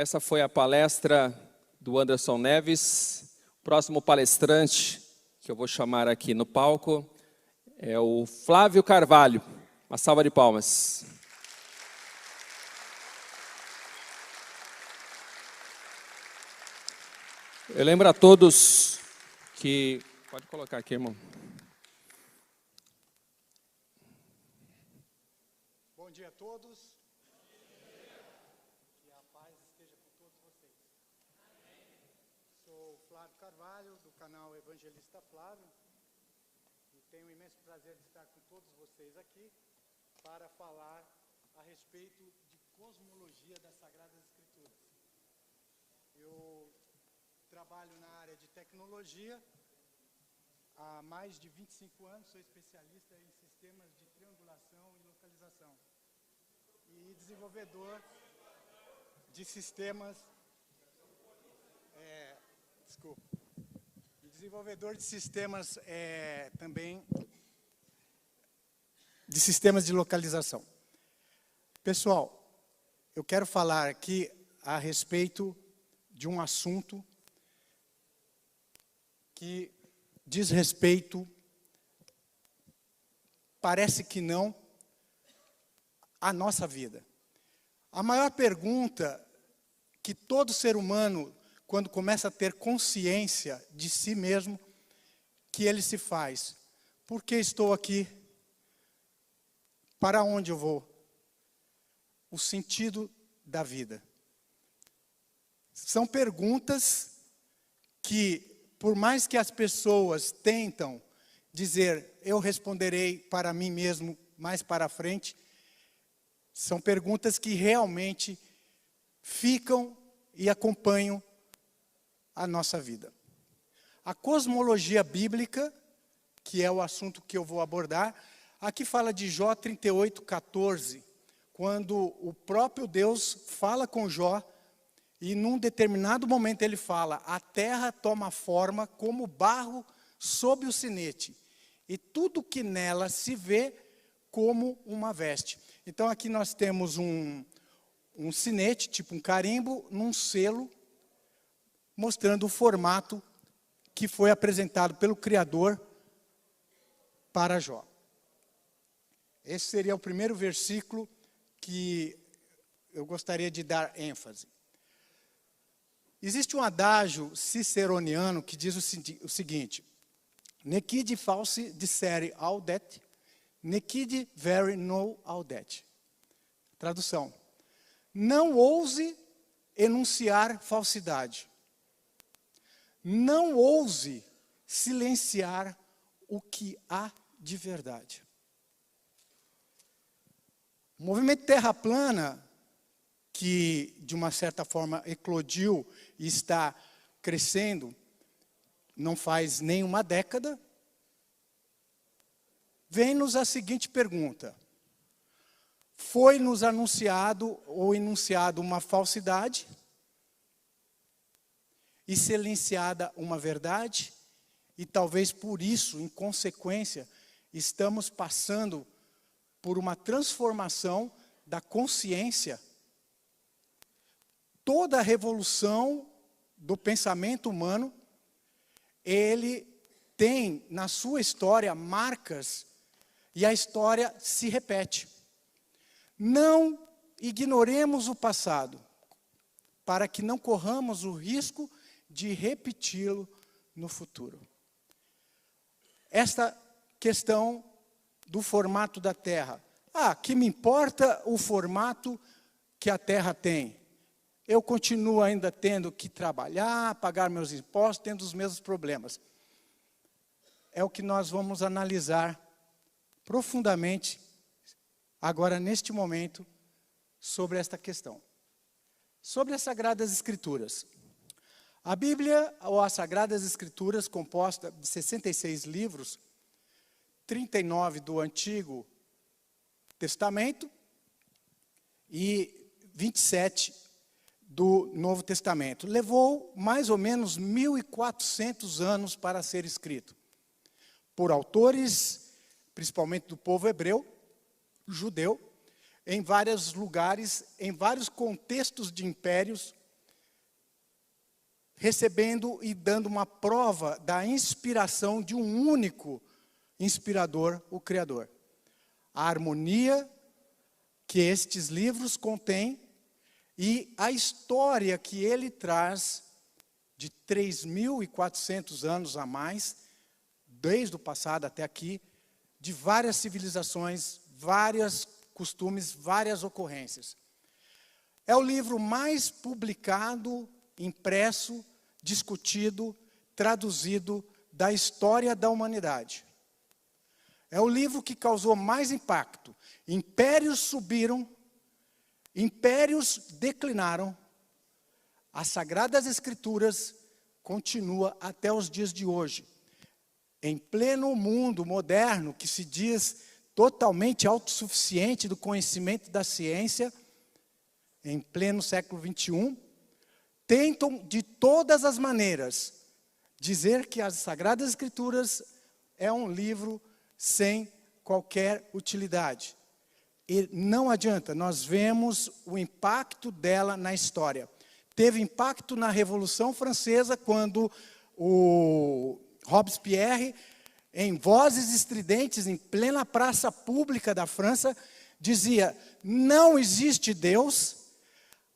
essa foi a palestra do Anderson Neves. O próximo palestrante que eu vou chamar aqui no palco é o Flávio Carvalho. Uma salva de palmas. Eu lembro a todos que... Pode colocar aqui, irmão. Bom dia a todos. Que a paz esteja com todos vocês. Sou Flávio Carvalho, do canal Evangelista Flávio, e tenho um imenso prazer de estar com todos vocês aqui para falar a respeito de cosmologia das Sagradas Escrituras. Eu trabalho na área de tecnologia há mais de 25 anos, sou especialista em sistemas de triangulação e localização e desenvolvedor de sistemas também de sistemas de localização. Pessoal, eu quero falar aqui a respeito de um assunto que diz respeito, parece que não, à nossa vida. A maior pergunta que todo ser humano, quando começa a ter consciência de si mesmo, que ele se faz: por que estou aqui? Para onde eu vou? O sentido da vida. São perguntas que, por mais que as pessoas tentam dizer, eu responderei para mim mesmo mais para frente, são perguntas que realmente ficam e acompanham a nossa vida. A cosmologia bíblica, que é o assunto que eu vou abordar, aqui fala de Jó 38:14, quando o próprio Deus fala com Jó, e num determinado momento ele fala: a terra toma forma como barro sob o sinete, e tudo que nela se vê como uma veste. Então aqui nós temos um sinete, tipo um carimbo, num selo, mostrando o formato que foi apresentado pelo Criador para Jó. Esse seria o primeiro versículo que eu gostaria de dar ênfase. Existe um adágio ciceroniano que diz o seguinte: Necide falsi dicere audet, necide vere no audet. Tradução: não ouse enunciar falsidade. Não ouse silenciar o que há de verdade. O movimento Terra Plana, que de uma certa forma eclodiu e está crescendo, não faz nem uma década, vem-nos a seguinte pergunta: foi-nos anunciado ou enunciado uma falsidade e silenciada uma verdade, e talvez por isso, em consequência, estamos passando por uma transformação da consciência. Toda a revolução do pensamento humano, ele tem na sua história marcas, e a história se repete. Não ignoremos o passado, para que não corramos o risco de repeti-lo no futuro. Esta questão do formato da Terra. Que me importa o formato que a Terra tem? Eu continuo ainda tendo que trabalhar, pagar meus impostos, tendo os mesmos problemas. É o que nós vamos analisar profundamente, agora neste momento, sobre esta questão. Sobre as Sagradas Escrituras. A Bíblia, ou as Sagradas Escrituras, composta de 66 livros, 39 do Antigo Testamento e 27 do Novo Testamento. Levou mais ou menos 1.400 anos para ser escrito, por autores, principalmente do povo hebreu, judeu, em vários lugares, em vários contextos de impérios, recebendo e dando uma prova da inspiração de um único inspirador, o Criador. A harmonia que estes livros contêm e a história que ele traz de 3.400 anos a mais, desde o passado até aqui, de várias civilizações, vários costumes, várias ocorrências. É o livro mais publicado, impresso, discutido, traduzido da história da humanidade. É o livro que causou mais impacto. Impérios subiram, impérios declinaram. As Sagradas Escrituras continuam até os dias de hoje. Em pleno mundo moderno, que se diz totalmente autossuficiente do conhecimento da ciência, em pleno século XXI, tentam de todas as maneiras dizer que as Sagradas Escrituras é um livro sem qualquer utilidade. E não adianta, nós vemos o impacto dela na história. Teve impacto na Revolução Francesa, quando o Robespierre, em vozes estridentes, em plena praça pública da França, dizia: não existe Deus,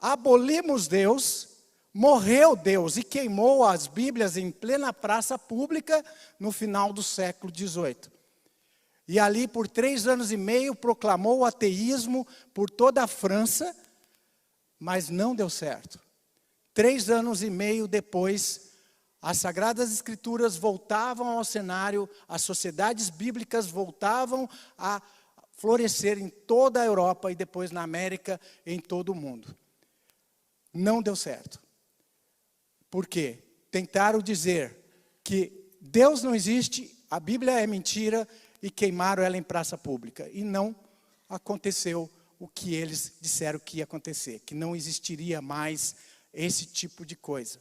abolimos Deus, morreu Deus, e queimou as Bíblias em plena praça pública no final do século XVIII. E ali, por 3 anos e meio, proclamou o ateísmo por toda a França, mas não deu certo. 3 anos e meio depois, as Sagradas Escrituras voltavam ao cenário, as sociedades bíblicas voltavam a florescer em toda a Europa e depois na América e em todo o mundo. Não deu certo. Por quê? Tentaram dizer que Deus não existe, a Bíblia é mentira, e queimaram ela em praça pública. E não aconteceu o que eles disseram que ia acontecer, que não existiria mais esse tipo de coisa.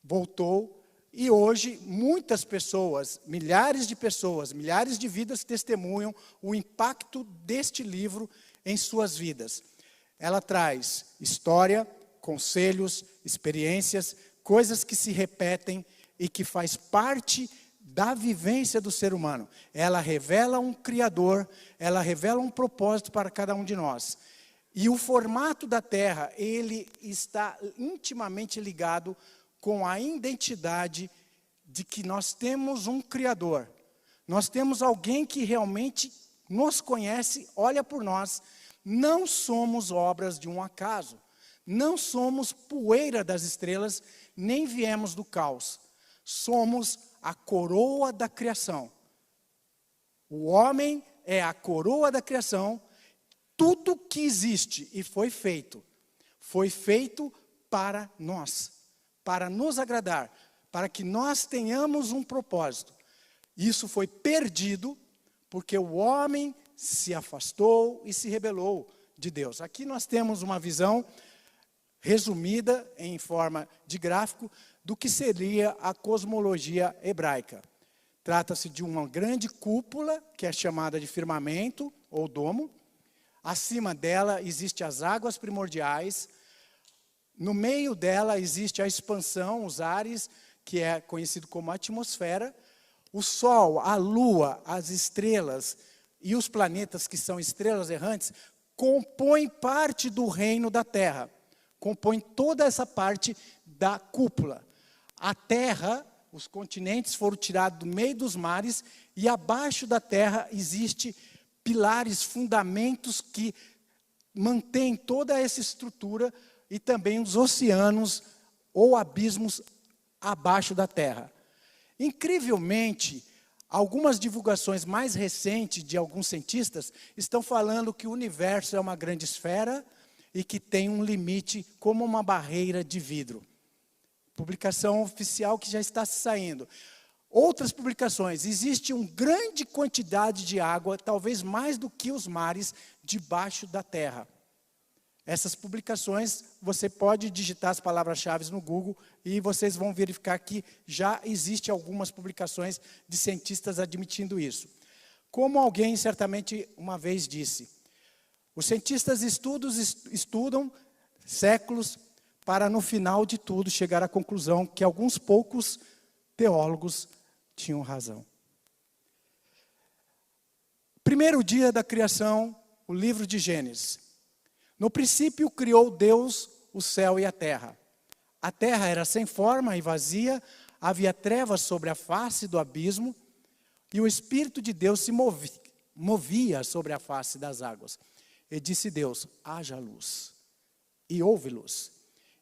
Voltou, e hoje muitas pessoas, milhares de pessoas, milhares de vidas testemunham o impacto deste livro em suas vidas. Ela traz história, conselhos, experiências, coisas que se repetem e que faz parte da vivência do ser humano. Ela revela um Criador, ela revela um propósito para cada um de nós. E o formato da Terra, ele está intimamente ligado com a identidade de que nós temos um Criador. Nós temos alguém que realmente nos conhece, olha por nós. Não somos obras de um acaso. Não somos poeira das estrelas, nem viemos do caos. Somos a coroa da criação. O homem é a coroa da criação. Tudo que existe e foi feito para nós, para nos agradar, para que nós tenhamos um propósito. Isso foi perdido porque o homem se afastou e se rebelou de Deus. Aqui nós temos uma visão resumida em forma de gráfico do que seria a cosmologia hebraica. Trata-se de uma grande cúpula, que é chamada de firmamento ou domo. Acima dela existem as águas primordiais. No meio dela existe a expansão, os ares, que é conhecido como atmosfera. O Sol, a Lua, as estrelas e os planetas, que são estrelas errantes, compõem parte do reino da Terra. Compõem toda essa parte da cúpula. A terra, os continentes foram tirados do meio dos mares e abaixo da terra existe pilares, fundamentos que mantêm toda essa estrutura e também os oceanos ou abismos abaixo da terra. Incrivelmente, algumas divulgações mais recentes de alguns cientistas estão falando que o universo é uma grande esfera e que tem um limite como uma barreira de vidro. Publicação oficial que já está saindo. Outras publicações, existe uma grande quantidade de água, talvez mais do que os mares, debaixo da terra. Essas publicações, você pode digitar as palavras-chave no Google e vocês vão verificar que já existem algumas publicações de cientistas admitindo isso. Como alguém certamente uma vez disse, os cientistas estudam séculos para no final de tudo chegar à conclusão que alguns poucos teólogos tinham razão. Primeiro dia da criação, o livro de Gênesis. No princípio criou Deus o céu e a terra. A terra era sem forma e vazia, havia trevas sobre a face do abismo, e o Espírito de Deus se movia sobre a face das águas. E disse Deus, haja luz. E houve luz.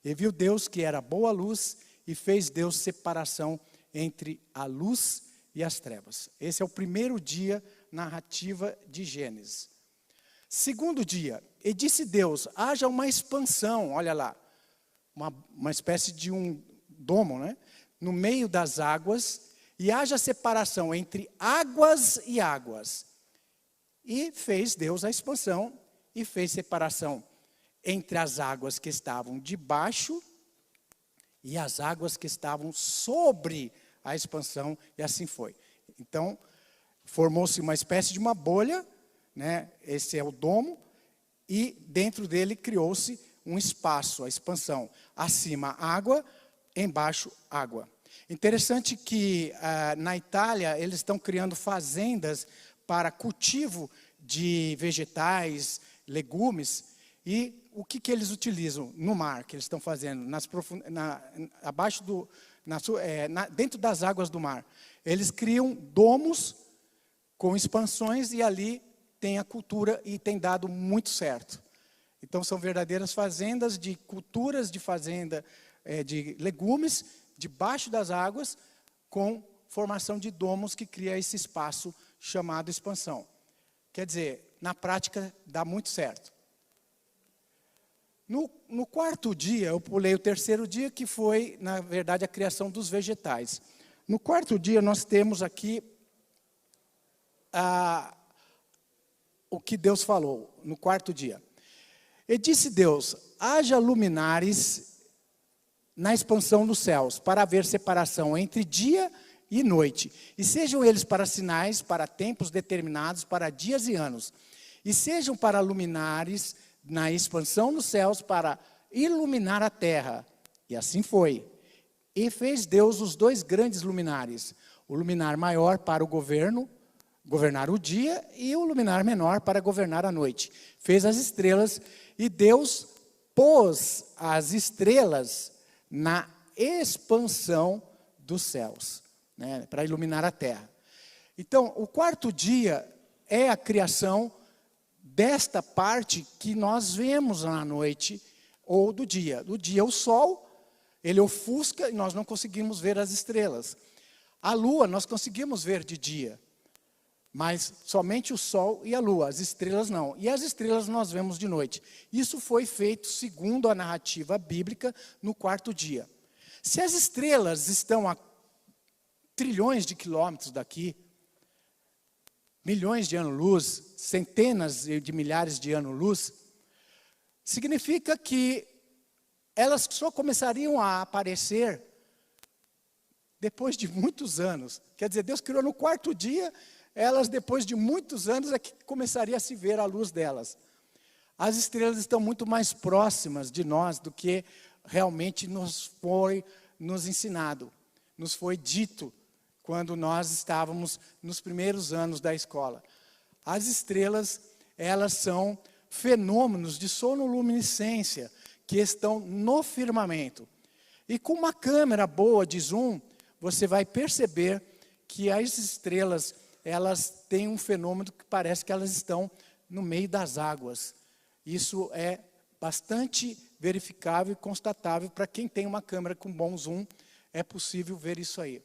E viu Deus que era boa luz, e fez Deus separação entre a luz e as trevas. Esse é o primeiro dia narrativa de Gênesis. Segundo dia, e disse Deus, haja uma expansão, olha lá, uma espécie de um domo, né? No meio das águas, e haja separação entre águas e águas. E fez Deus a expansão, e fez separação entre as águas que estavam debaixo e as águas que estavam sobre a expansão, e assim foi. Então, formou-se uma espécie de uma bolha, né? Esse é o domo, e dentro dele criou-se um espaço, a expansão. Acima, água, embaixo, água. Interessante que na Itália eles estão criando fazendas para cultivo de vegetais, legumes, e o que eles utilizam no mar, que eles estão fazendo, dentro das águas do mar. Eles criam domos com expansões e ali tem a cultura e tem dado muito certo. Então são verdadeiras fazendas de culturas de fazenda de legumes debaixo das águas com formação de domos que cria esse espaço chamado expansão. Quer dizer, na prática dá muito certo. No quarto dia, eu pulei o terceiro dia, que foi, na verdade, a criação dos vegetais. No quarto dia, nós temos aqui o que Deus falou, no quarto dia. E disse Deus, haja luminares na expansão dos céus, para haver separação entre dia e noite. E sejam eles para sinais, para tempos determinados, para dias e anos. E sejam para luminares na expansão dos céus, para iluminar a terra. E assim foi. E fez Deus os dois grandes luminares. O luminar maior para o governar o dia, e o luminar menor para governar a noite. Fez as estrelas, e Deus pôs as estrelas na expansão dos céus, né, para iluminar a terra. Então, o quarto dia é a criação desta parte que nós vemos na noite ou do dia. Do dia, o sol, ele ofusca e nós não conseguimos ver as estrelas. A lua, nós conseguimos ver de dia, mas somente o sol e a lua, as estrelas não. E as estrelas nós vemos de noite. Isso foi feito segundo a narrativa bíblica no quarto dia. Se as estrelas estão a trilhões de quilômetros daqui, milhões de anos-luz, centenas de milhares de anos-luz, significa que elas só começariam a aparecer depois de muitos anos. Quer dizer, Deus criou no quarto dia, elas depois de muitos anos é que começaria a se ver a luz delas. As estrelas estão muito mais próximas de nós do que realmente nos foi ensinado, nos foi dito quando nós estávamos nos primeiros anos da escola. As estrelas, elas são fenômenos de sonoluminescência que estão no firmamento. E com uma câmera boa de zoom, você vai perceber que as estrelas, elas têm um fenômeno que parece que elas estão no meio das águas. Isso é bastante verificável e constatável para quem tem uma câmera com bom zoom, é possível ver isso aí.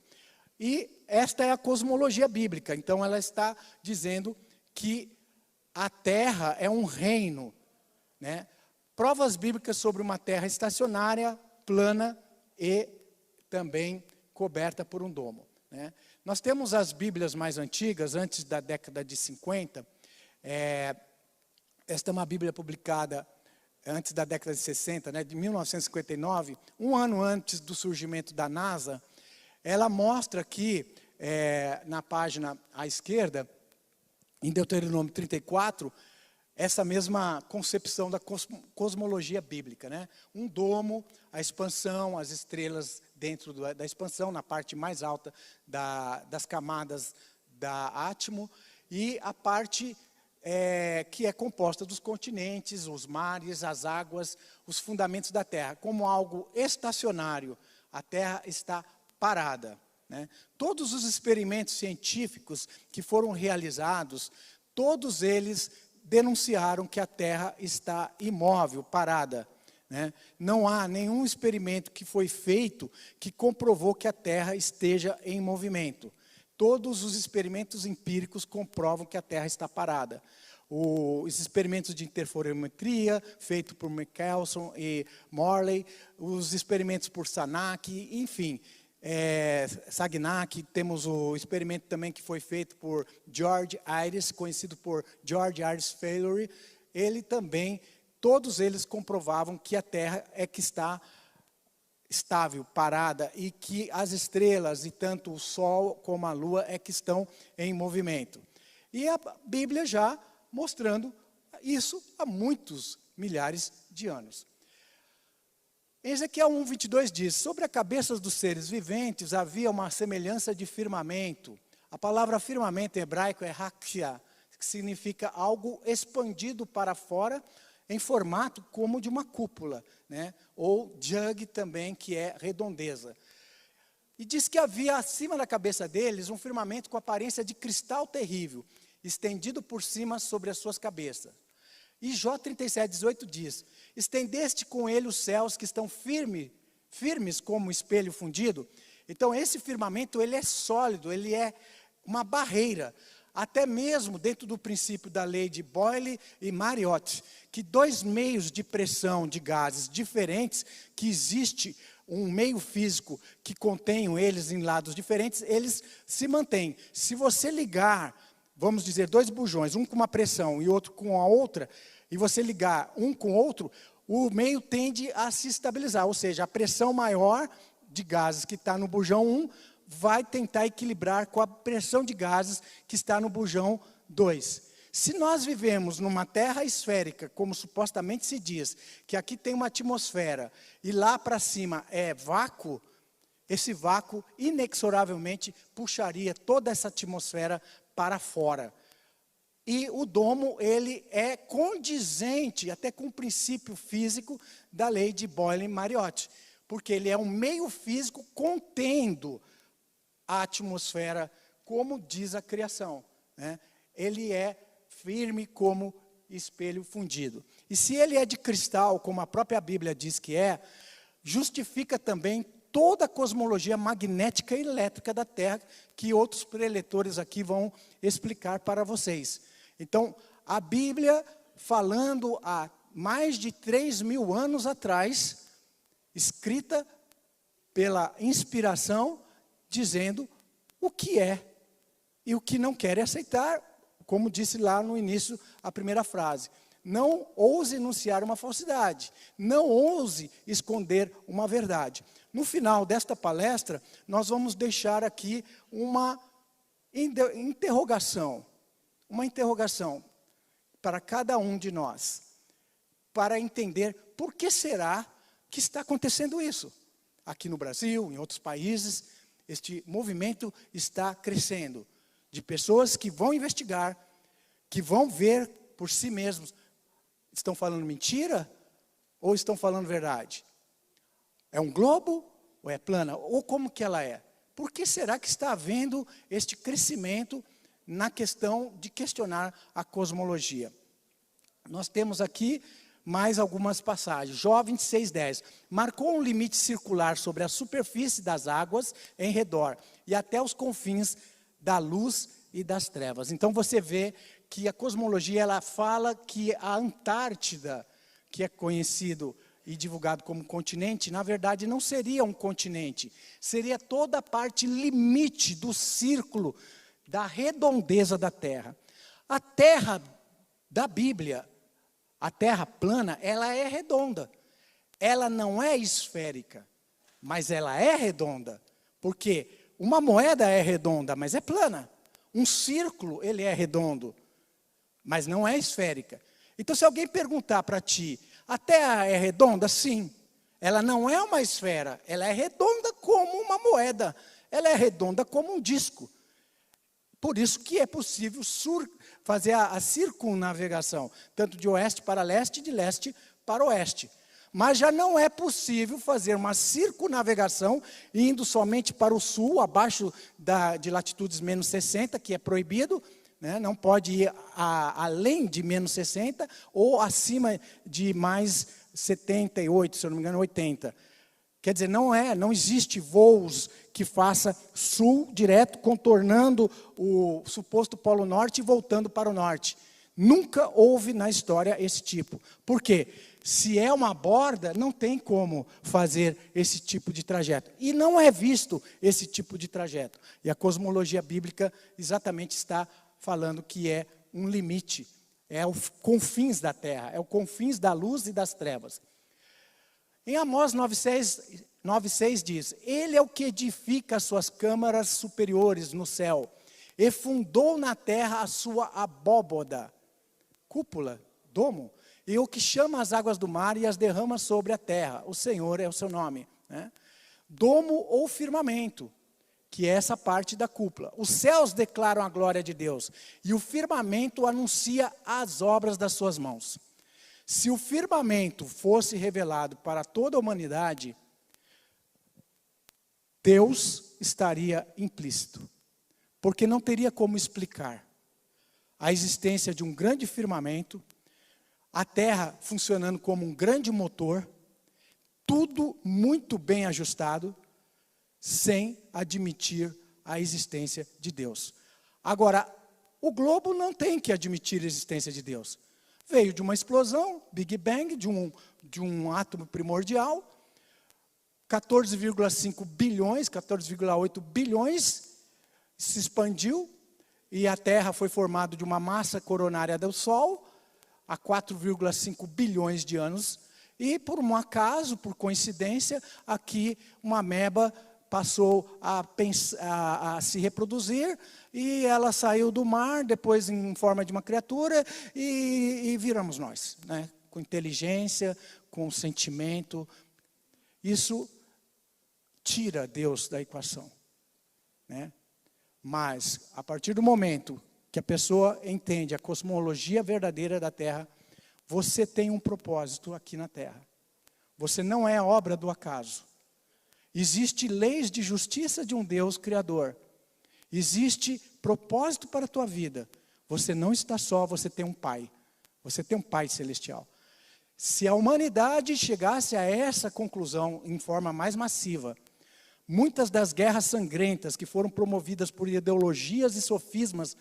E esta é a cosmologia bíblica, então ela está dizendo que a terra é um reino, né? Provas bíblicas sobre uma terra estacionária, plana e também coberta por um domo, né? Nós temos as Bíblias mais antigas, antes da década de 50, esta é uma Bíblia publicada antes da década de 60, né, de 1959, um ano antes do surgimento da NASA. Ela mostra aqui, na página à esquerda, em Deuteronômio 34, essa mesma concepção da cosmologia bíblica, né? Um domo, a expansão, as estrelas dentro da expansão, na parte mais alta das camadas da átomo, e a parte que é composta dos continentes, os mares, as águas, os fundamentos da Terra, como algo estacionário. A Terra está parada, né? Todos os experimentos científicos que foram realizados, todos eles denunciaram que a Terra está imóvel, parada, né? Não há nenhum experimento que foi feito que comprovou que a Terra esteja em movimento. Todos os experimentos empíricos comprovam que a Terra está parada. Os experimentos de interferometria, feitos por Michelson e Morley, os experimentos por Sagnac, enfim, Sagnac, temos o experimento também que foi feito por George Ayres, conhecido por George Ayres Failure. Ele também, todos eles comprovavam que a Terra é que está estável, parada, e que as estrelas, e tanto o Sol como a Lua, é que estão em movimento. E a Bíblia já mostrando isso há muitos milhares de anos. Em Ezequiel 1:22 diz: sobre a cabeça dos seres viventes havia uma semelhança de firmamento. A palavra firmamento em hebraico é hakia, que significa algo expandido para fora, em formato como de uma cúpula, né? Ou jug também, que é redondeza. E diz que havia acima da cabeça deles um firmamento com aparência de cristal terrível, estendido por cima sobre as suas cabeças. E Jó 37:18 diz: estendeste com ele os céus que estão firmes como espelho fundido. Então esse firmamento, ele é sólido, ele é uma barreira. Até mesmo dentro do princípio da lei de Boyle e Mariotte, que dois meios de pressão de gases diferentes, que existe um meio físico que contém eles em lados diferentes, eles se mantêm. Se você ligar, vamos dizer, dois bujões, um com uma pressão e outro com a outra, e você ligar um com o outro, o meio tende a se estabilizar, ou seja, a pressão maior de gases que está no bujão 1 vai tentar equilibrar com a pressão de gases que está no bujão 2. Se nós vivemos numa terra esférica, como supostamente se diz, que aqui tem uma atmosfera e lá para cima é vácuo, esse vácuo inexoravelmente puxaria toda essa atmosfera para fora. E o domo, ele é condizente até com o princípio físico da lei de Boyle e Mariotte, porque ele é um meio físico contendo a atmosfera, como diz a criação, né? Ele é firme como espelho fundido. E se ele é de cristal, como a própria Bíblia diz que é, justifica também toda a cosmologia magnética e elétrica da Terra, que outros preletores aqui vão explicar para vocês. Então, a Bíblia, falando há mais de 3.000 anos atrás, escrita pela inspiração, dizendo o que é e o que não quer aceitar, como disse lá no início a primeira frase. Não ouse enunciar uma falsidade, não ouse esconder uma verdade. No final desta palestra, nós vamos deixar aqui uma interrogação para cada um de nós, para entender por que será que está acontecendo isso. Aqui no Brasil, em outros países, este movimento está crescendo, de pessoas que vão investigar, que vão ver por si mesmos, estão falando mentira ou estão falando verdade? É um globo ou é plana? Ou como que ela é? Por que será que está havendo este crescimento na questão de questionar a cosmologia? Nós temos aqui mais algumas passagens. Jó 26:10. Marcou um limite circular sobre a superfície das águas em redor e até os confins da luz e das trevas. Então você vê que a cosmologia, ela fala que a Antártida, que é conhecido e divulgado como continente, na verdade não seria um continente, seria toda a parte limite do círculo da redondeza da Terra. A Terra da Bíblia, a Terra plana, ela é redonda. Ela não é esférica, mas ela é redonda. Porque uma moeda é redonda, mas é plana. Um círculo, ele é redondo, mas não é esférica. Então, se alguém perguntar para ti, a Terra é redonda? Sim. Ela não é uma esfera, ela é redonda como uma moeda. Ela é redonda como um disco. Por isso que é possível fazer a circunnavegação, tanto de oeste para leste e de leste para oeste. Mas já não é possível fazer uma circunnavegação indo somente para o sul, abaixo de latitudes menos 60, que é proibido, né? Não pode ir além de menos 60 ou acima de mais 78, se eu não me engano, 80. Quer dizer, não existe voos que faça sul direto, contornando o suposto Polo Norte e voltando para o norte. Nunca houve na história esse tipo. Por quê? Se é uma borda, não tem como fazer esse tipo de trajeto. E não é visto esse tipo de trajeto. E a cosmologia bíblica exatamente está falando que é um limite. É os confins da terra, é os confins da luz e das trevas. Em Amós 9,6 diz, ele é o que edifica as suas câmaras superiores no céu, e fundou na terra a sua abóboda, cúpula, domo, e o que chama as águas do mar e as derrama sobre a terra. O Senhor é o seu nome. Né? Domo ou firmamento, que é essa parte da cúpula. Os céus declaram a glória de Deus, e o firmamento anuncia as obras das suas mãos. Se o firmamento fosse revelado para toda a humanidade, Deus estaria implícito, porque não teria como explicar a existência de um grande firmamento, a terra funcionando como um grande motor, tudo muito bem ajustado, sem admitir a existência de Deus. Agora, o globo não tem que admitir a existência de Deus. Veio de uma explosão, Big Bang, de um átomo primordial, 14,5 bilhões, 14,8 bilhões, se expandiu, e a Terra foi formada de uma massa coronária do Sol, há 4,5 bilhões de anos, e por um acaso, por coincidência, aqui uma ameba passou a se reproduzir, e ela saiu do mar, depois em forma de uma criatura, e viramos nós, né? Com inteligência, com sentimento. Isso tira Deus da equação, né? Mas, a partir do momento que a pessoa entende a cosmologia verdadeira da Terra, você tem um propósito aqui na Terra. Você não é obra do acaso. Existem leis de justiça de um Deus Criador. Existe propósito para a tua vida. Você não está só, você tem um Pai. Você tem um Pai celestial. Se a humanidade chegasse a essa conclusão em forma mais massiva, muitas das guerras sangrentas que foram promovidas por ideologias e sofismas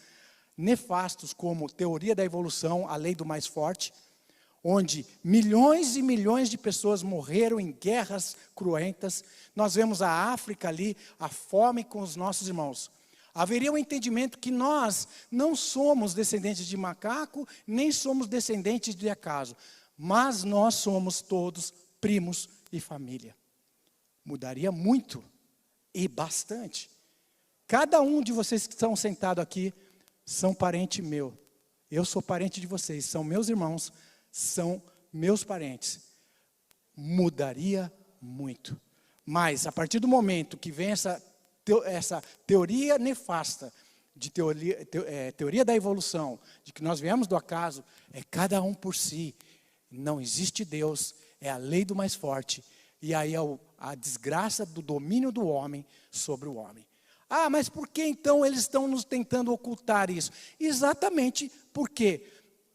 nefastos, como teoria da evolução, a lei do mais forte, onde milhões e milhões de pessoas morreram em guerras cruentas. Nós vemos a África ali, a fome com os nossos irmãos. Haveria um entendimento que nós não somos descendentes de macaco, nem somos descendentes de acaso, mas nós somos todos primos e família. Mudaria muito e bastante. Cada um de vocês que estão sentados aqui são parente meu. Eu sou parente de vocês, são meus irmãos, são meus parentes. Mudaria muito. Mas, a partir do momento que vem essa teoria nefasta, de teoria da evolução, de que nós viemos do acaso, é cada um por si. Não existe Deus, é a lei do mais forte. E aí é a desgraça do domínio do homem sobre o homem. Ah, mas por que então eles estão nos tentando ocultar isso? Exatamente porque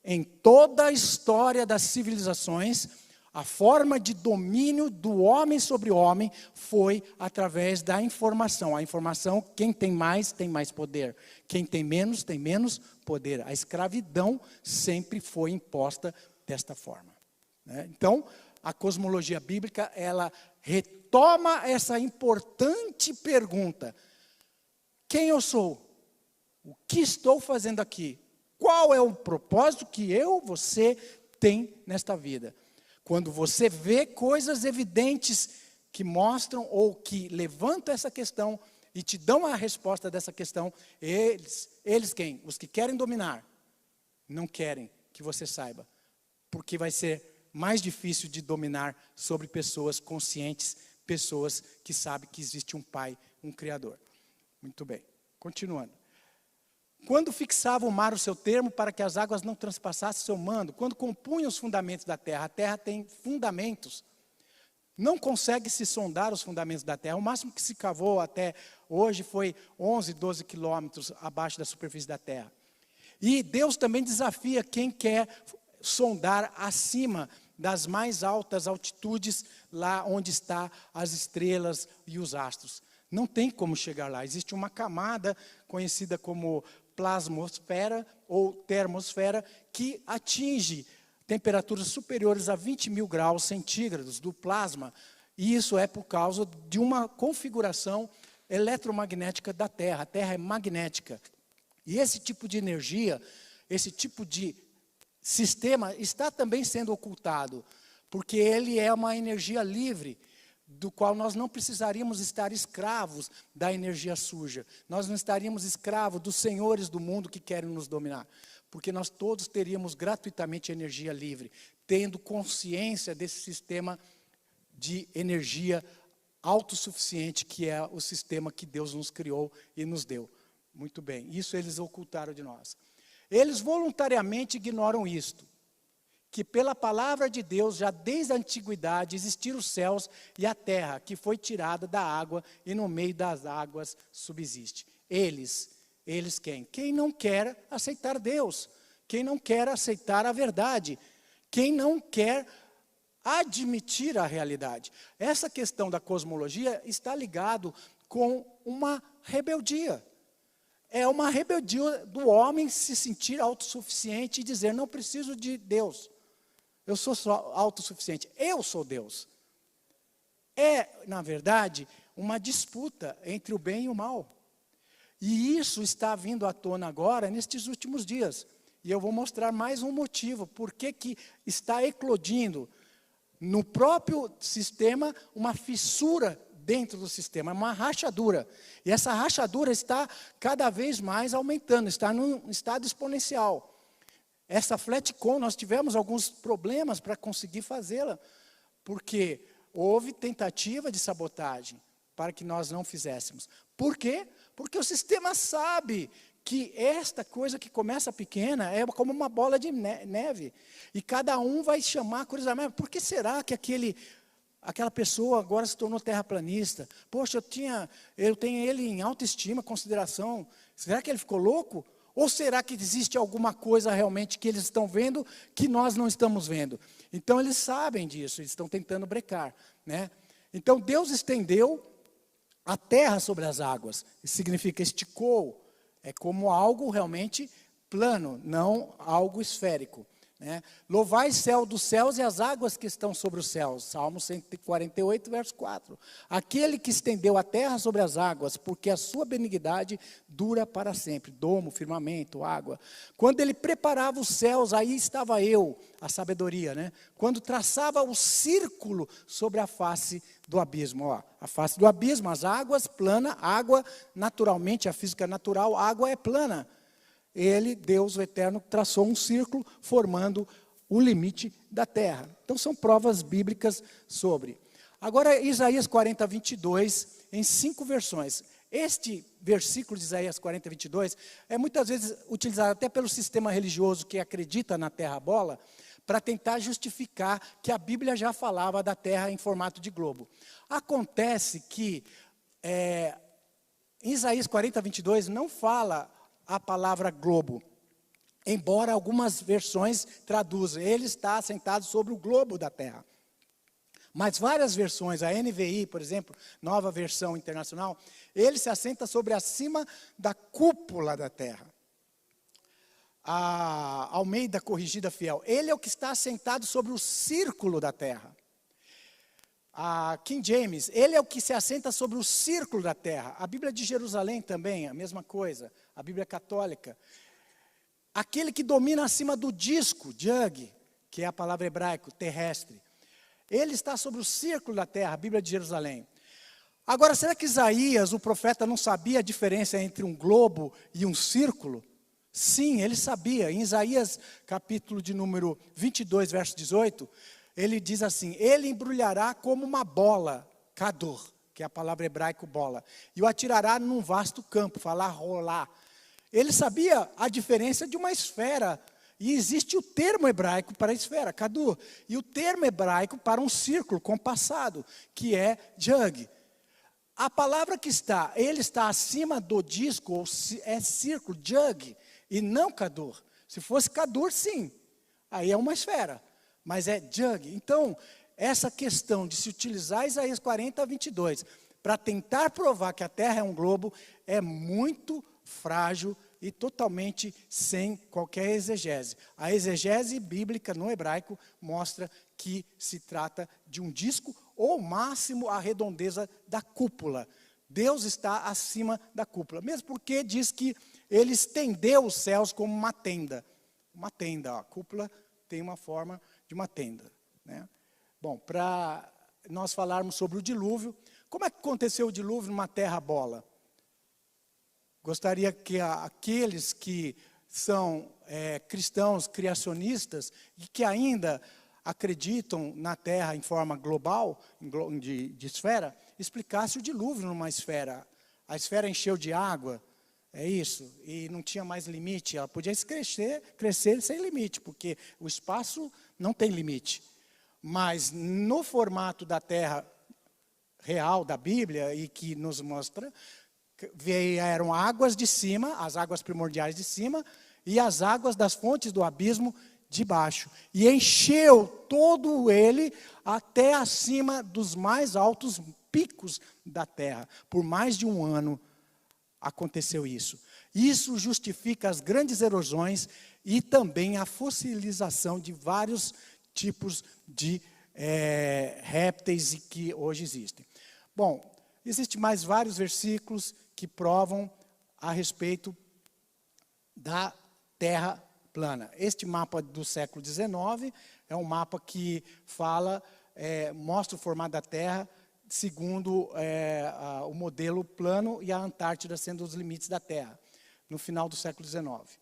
em toda a história das civilizações, a forma de domínio do homem sobre o homem foi através da informação. A informação, quem tem mais poder. Quem tem menos poder. A escravidão sempre foi imposta desta forma. Né? Então, a cosmologia bíblica, ela retoma essa importante pergunta. Quem eu sou? O que estou fazendo aqui? Qual é o propósito que você tem nesta vida? Quando você vê coisas evidentes que mostram ou que levantam essa questão e te dão a resposta dessa questão, eles quem? Os que querem dominar, não querem que você saiba. porque vai ser mais difícil de dominar sobre pessoas conscientes, pessoas que sabem que existe um Pai, um Criador. Muito bem, continuando. Quando fixava o mar o seu termo para que as águas não transpassassem seu mando, quando compunha os fundamentos da terra, a terra tem fundamentos, não consegue se sondar os fundamentos da terra. O máximo que se cavou até hoje foi 11, 12 quilômetros abaixo da superfície da terra. E Deus também desafia quem quer sondar acima das mais altas altitudes, lá onde estão as estrelas e os astros. Não tem como chegar lá. Existe uma camada conhecida como plasmosfera ou termosfera que atinge temperaturas superiores a 20 mil graus centígrados do plasma. E isso é por causa de uma configuração eletromagnética da Terra. A Terra é magnética. E esse tipo de energia, esse tipo de sistema está também sendo ocultado, porque ele é uma energia livre, do qual nós não precisaríamos estar escravos da energia suja. Nós não estaríamos escravos dos senhores do mundo que querem nos dominar, porque nós todos teríamos gratuitamente energia livre, tendo consciência desse sistema de energia autossuficiente, que é o sistema que Deus nos criou e nos deu. Muito bem, isso eles ocultaram de nós. Eles voluntariamente ignoram isto, que pela palavra de Deus, já desde a antiguidade, existiram os céus e a terra, que foi tirada da água e no meio das águas subsiste. Eles quem? Quem não quer aceitar Deus, quem não quer aceitar a verdade, quem não quer admitir a realidade. Essa questão da cosmologia está ligado com uma rebeldia. É uma rebeldia do homem se sentir autossuficiente e dizer, não preciso de Deus. Eu sou só autossuficiente. Eu sou Deus. É, na verdade, uma disputa entre o bem e o mal. E isso está vindo à tona agora, nestes últimos dias. E eu vou mostrar mais um motivo, por que está eclodindo no próprio sistema uma fissura dentro do sistema, uma rachadura. E essa rachadura está cada vez mais aumentando, está num estado exponencial. Essa Flatcom, nós tivemos alguns problemas para conseguir fazê-la, porque houve tentativa de sabotagem para que nós não fizéssemos. Por quê? Porque o sistema sabe que esta coisa que começa pequena é como uma bola de neve. E cada um vai chamar curiosamente, por que será que aquela pessoa agora se tornou terraplanista? Poxa, eu tenho ele em autoestima, consideração. Será que ele ficou louco? Ou será que existe alguma coisa realmente que eles estão vendo que nós não estamos vendo? Então eles sabem disso, eles estão tentando brecar, né? Então Deus estendeu a terra sobre as águas. Isso significa esticou. É como algo realmente plano, não algo esférico. Né? Louvai céu dos céus e as águas que estão sobre os céus. Salmo 148, verso 4. Aquele que estendeu a terra sobre as águas, porque a sua benignidade dura para sempre. Domo, firmamento, água. Quando ele preparava os céus, aí estava eu, a sabedoria, né? Quando traçava o círculo sobre a face do abismo. Ó, a face do abismo, as águas, plana, água, naturalmente, a física natural, a água é plana. Ele, Deus o Eterno, traçou um círculo formando o limite da terra. Então são provas bíblicas sobre. Agora Isaías 40, 22, em 5 versões. Este versículo de Isaías 40, 22 é muitas vezes utilizado até pelo sistema religioso que acredita na terra bola, para tentar justificar que a Bíblia já falava da terra em formato de globo. Acontece que em Isaías 40, 22 não fala a palavra globo, embora algumas versões traduzam, ele está assentado sobre o globo da terra. Mas várias versões, a NVI, por exemplo, nova versão internacional, ele se assenta sobre acima da cúpula da terra. A Almeida Corrigida Fiel, ele é o que está assentado sobre o círculo da terra. A King James, ele é o que se assenta sobre o círculo da terra. A Bíblia de Jerusalém também, a mesma coisa. A Bíblia católica. Aquele que domina acima do disco, jug, que é a palavra hebraica, terrestre. Ele está sobre o círculo da terra, a Bíblia de Jerusalém. Agora, será que Isaías, o profeta, não sabia a diferença entre um globo e um círculo? Sim, ele sabia. Em Isaías, capítulo de número 22, verso 18, ele diz assim: ele embrulhará como uma bola, kador, que é a palavra hebraica bola, e o atirará num vasto campo, falar rolar. Ele sabia a diferença de uma esfera, e existe o termo hebraico para a esfera, kador, e o termo hebraico para um círculo compassado, que é jug. A palavra que está, ele está acima do disco, ou é círculo, jug, e não kador. Se fosse kador, sim, aí é uma esfera, mas é jug. Então, essa questão de se utilizar Isaías 40, 22, para tentar provar que a Terra é um globo, é muito frágil e totalmente sem qualquer exegese. A exegese bíblica no hebraico mostra que se trata de um disco, ou máximo a redondeza da cúpula. Deus está acima da cúpula, mesmo porque diz que ele estendeu os céus como uma tenda. Uma tenda, a cúpula tem uma forma de uma tenda, né? Bom, para nós falarmos sobre o dilúvio, como é que aconteceu o dilúvio numa terra bola? Gostaria que aqueles que são cristãos criacionistas e que ainda acreditam na Terra em forma global, de esfera, explicasse o dilúvio numa esfera. A esfera encheu de água, é isso, e não tinha mais limite. Ela podia crescer sem limite, porque o espaço não tem limite. Mas no formato da Terra real, da Bíblia, e que nos mostra, vieram águas de cima, as águas primordiais de cima, e as águas das fontes do abismo de baixo. E encheu todo ele até acima dos mais altos picos da terra. Por mais de um ano aconteceu isso. Isso justifica as grandes erosões e também a fossilização de vários tipos de répteis que hoje existem. Bom, existem mais vários versículos que provam a respeito da Terra plana. Este mapa do século XIX é um mapa que fala, mostra o formato da Terra segundo o modelo plano e a Antártida sendo os limites da Terra, no final do século XIX.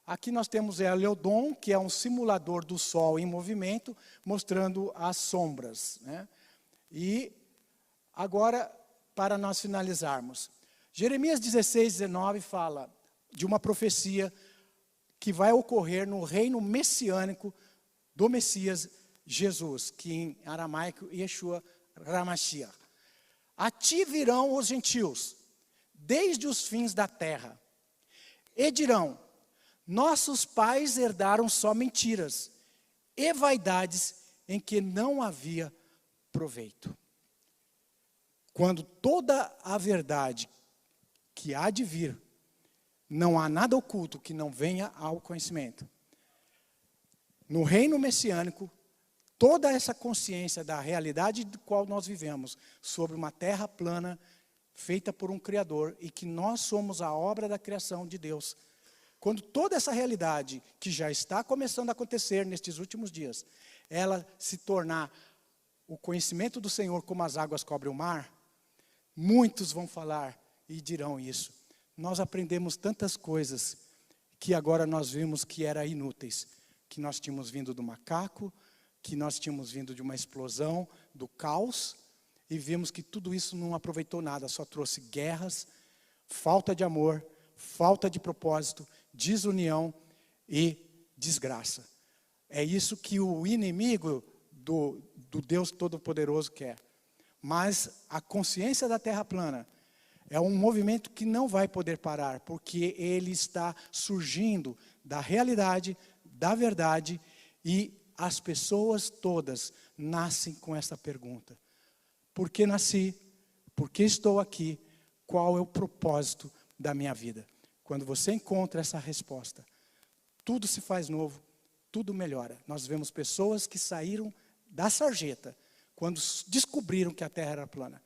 Aqui nós temos Heliodon, que é um simulador do Sol em movimento, mostrando as sombras, né? E agora, para nós finalizarmos, Jeremias 16, 19 fala de uma profecia que vai ocorrer no reino messiânico do Messias Jesus, que em aramaico, Yeshua HaMashiach. A ti virão os gentios, desde os fins da terra, e dirão: nossos pais herdaram só mentiras e vaidades em que não havia proveito. Quando toda a verdade que há de vir, não há nada oculto que não venha ao conhecimento. No reino messiânico, toda essa consciência da realidade do qual nós vivemos, sobre uma terra plana, feita por um Criador, e que nós somos a obra da criação de Deus. Quando toda essa realidade, que já está começando a acontecer nestes últimos dias, ela se tornar o conhecimento do Senhor como as águas cobrem o mar, muitos vão falar e dirão isso. Nós aprendemos tantas coisas que agora nós vimos que eram inúteis. Que nós tínhamos vindo do macaco, que nós tínhamos vindo de uma explosão, do caos, e vimos que tudo isso não aproveitou nada, só trouxe guerras, falta de amor, falta de propósito, desunião e desgraça. É isso que o inimigo do Deus Todo-Poderoso quer. Mas a consciência da terra plana é um movimento que não vai poder parar, porque ele está surgindo da realidade, da verdade, e as pessoas todas nascem com essa pergunta: por que nasci? Por que estou aqui? Qual é o propósito da minha vida? Quando você encontra essa resposta, tudo se faz novo, tudo melhora. Nós vemos pessoas que saíram da sarjeta quando descobriram que a terra era plana.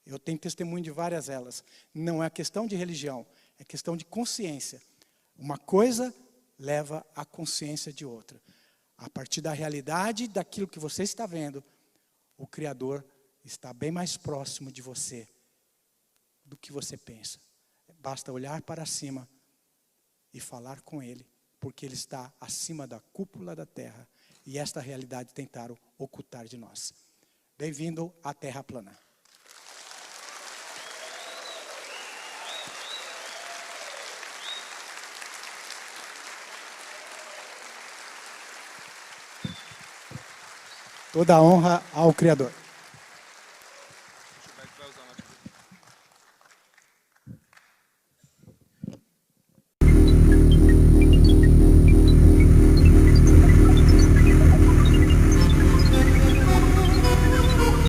Eu tenho testemunho de várias delas. Não é questão de religião, é questão de consciência. Uma coisa leva à consciência de outra. A partir da realidade daquilo que você está vendo, o Criador está bem mais próximo de você do que você pensa. Basta olhar para cima e falar com Ele, porque Ele está acima da cúpula da terra, e esta realidade tentaram ocultar de nós. Bem-vindo à Terra Plana. Toda a honra ao Criador.